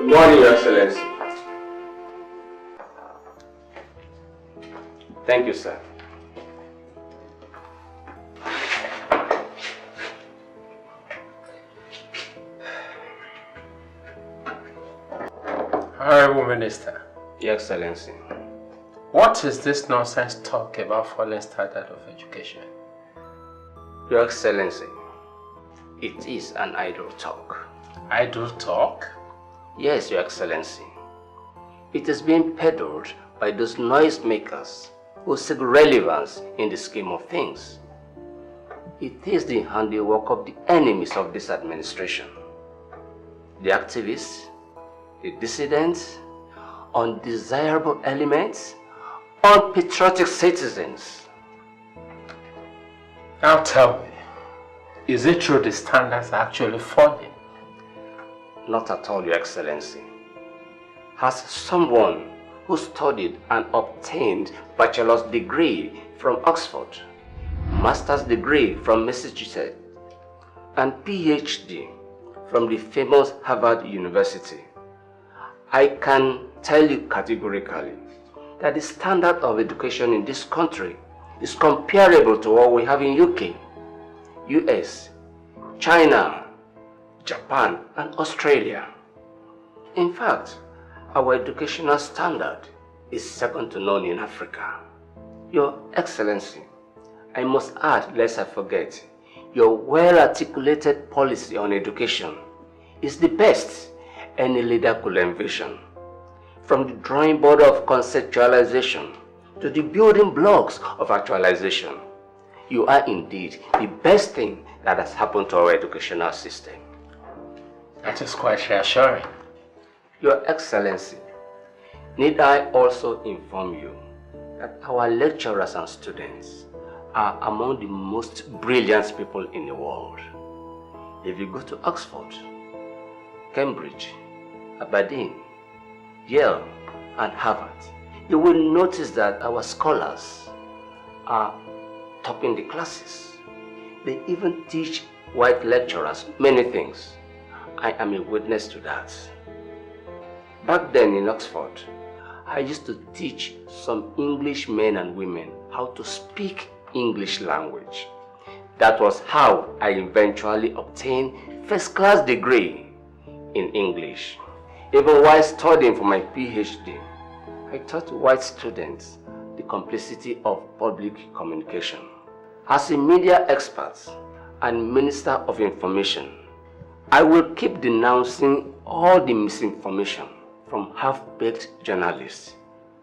Good morning, Your Excellency. Thank you, sir. Honorable Minister. Your Excellency. What is this nonsense talk about falling standard of education? Your Excellency, it is an idle talk. Idle talk? Yes, Your Excellency. It is being peddled by those noisemakers who seek relevance in the scheme of things. It is the handiwork of the enemies of this administration. The activists, the dissidents, undesirable elements, unpatriotic citizens. Now tell me, is it true the standards are actually falling? Not at all, Your Excellency. Has someone who studied and obtained bachelor's degree from Oxford, master's degree from Massachusetts, and PhD from the famous Harvard University, I can tell you categorically that the standard of education in this country is comparable to what we have in UK, US, China, Japan, and Australia. In fact, our educational standard is second to none in Africa. Your Excellency, I must add, lest I forget, your well-articulated policy on education is the best any leader could envision. From the drawing board of conceptualization to the building blocks of actualization, you are indeed the best thing that has happened to our educational system. That is quite reassuring. Your Excellency, need I also inform you that our lecturers and students are among the most brilliant people in the world. If you go to Oxford, Cambridge, Aberdeen, Yale, and Harvard, you will notice that our scholars are topping the classes. They even teach white lecturers many things. I am a witness to that. Back then in Oxford, I used to teach some English men and women how to speak English language. That was how I eventually obtained first-class degree in English. Even while studying for my PhD, I taught white students the complexity of public communication. As a media expert and Minister of Information, I will keep denouncing all the misinformation from half-baked journalists.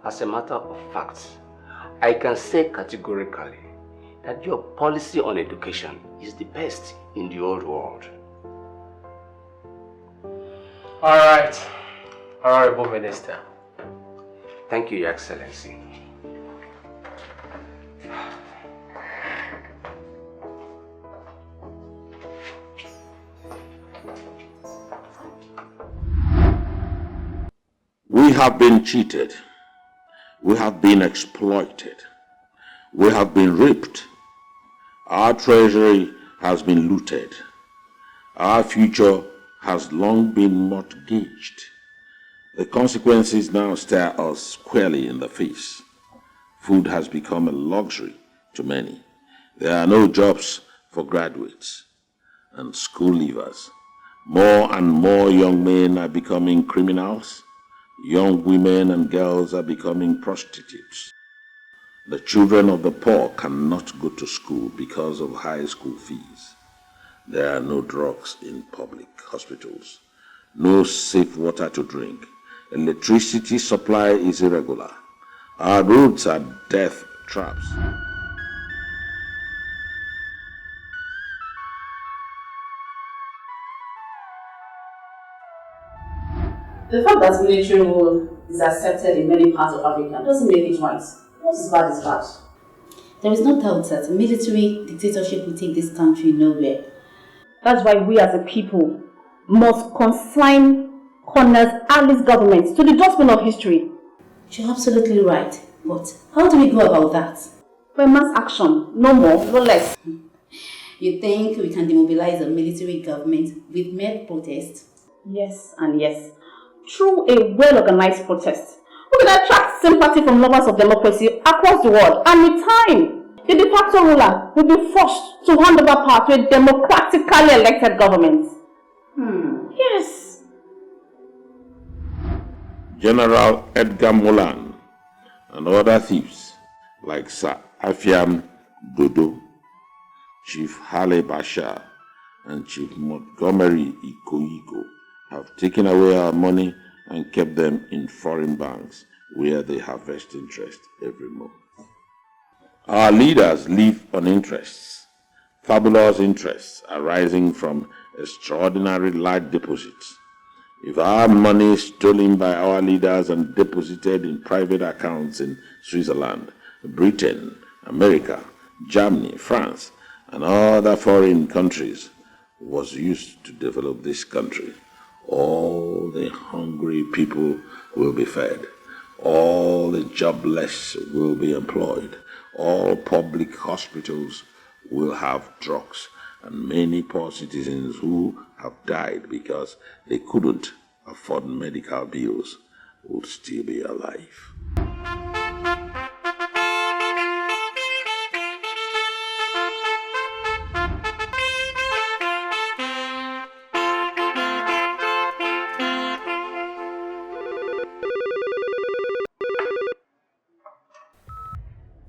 As a matter of fact, I can say categorically that your policy on education is the best in the old world. All right, Honorable Minister. Thank you, Your Excellency. We have been cheated. We have been exploited. We have been raped. Our treasury has been looted. Our future has long been mortgaged. The consequences now stare us squarely in the face. Food has become a luxury to many. There are no jobs for graduates and school leavers. More and more young men are becoming criminals. Young women and girls are becoming prostitutes. The children of the poor cannot go to school because of high school fees. There are no drugs in public hospitals, no safe water to drink. Electricity supply is irregular. Our roads are death traps. The fact that military rule is accepted in many parts of Africa doesn't make it right. What is bad is bad. There is no doubt that military dictatorship will take this country nowhere. That's why we as a people must consign Colonel Ali's government to the dustbin of history. You're absolutely right. But how do we go about that? By mass action, no more, no less. You think we can demobilize a military government with mere protest? Yes and yes. through a well-organized protest. We can attract sympathy from lovers of democracy across the world, and with time, the de facto ruler will be forced to hand over power to a democratically elected government. Yes. General Edgar Molan and other thieves like Sir Afiam Dodo, Chief Hale Bashar, and Chief Montgomery Ikoiko have taken away our money and kept them in foreign banks where they harvest interest every month. Our leaders live on interests, fabulous interests arising from extraordinary large deposits. If our money is stolen by our leaders and deposited in private accounts in Switzerland, Britain, America, Germany, France, and other foreign countries was used to develop this country, all the hungry people will be fed, all the jobless will be employed, all public hospitals will have drugs, and many poor citizens who have died because they couldn't afford medical bills will still be alive.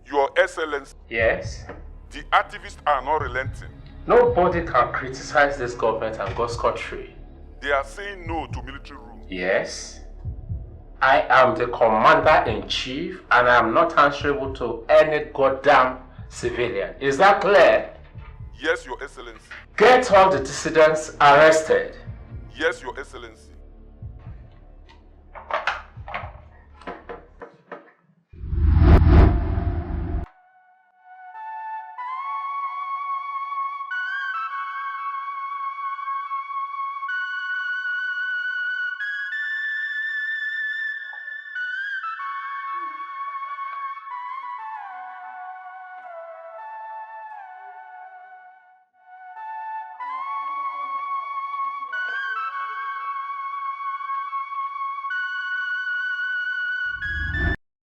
Your Excellency, Yes? the activists are not relenting. Nobody can criticize this government and go scot-free. They are saying no to military rule. Yes? I am the commander-in-chief and I am not answerable to any goddamn civilian. Is that clear? Yes, Your Excellency. Get all the dissidents arrested. Yes, Your Excellency.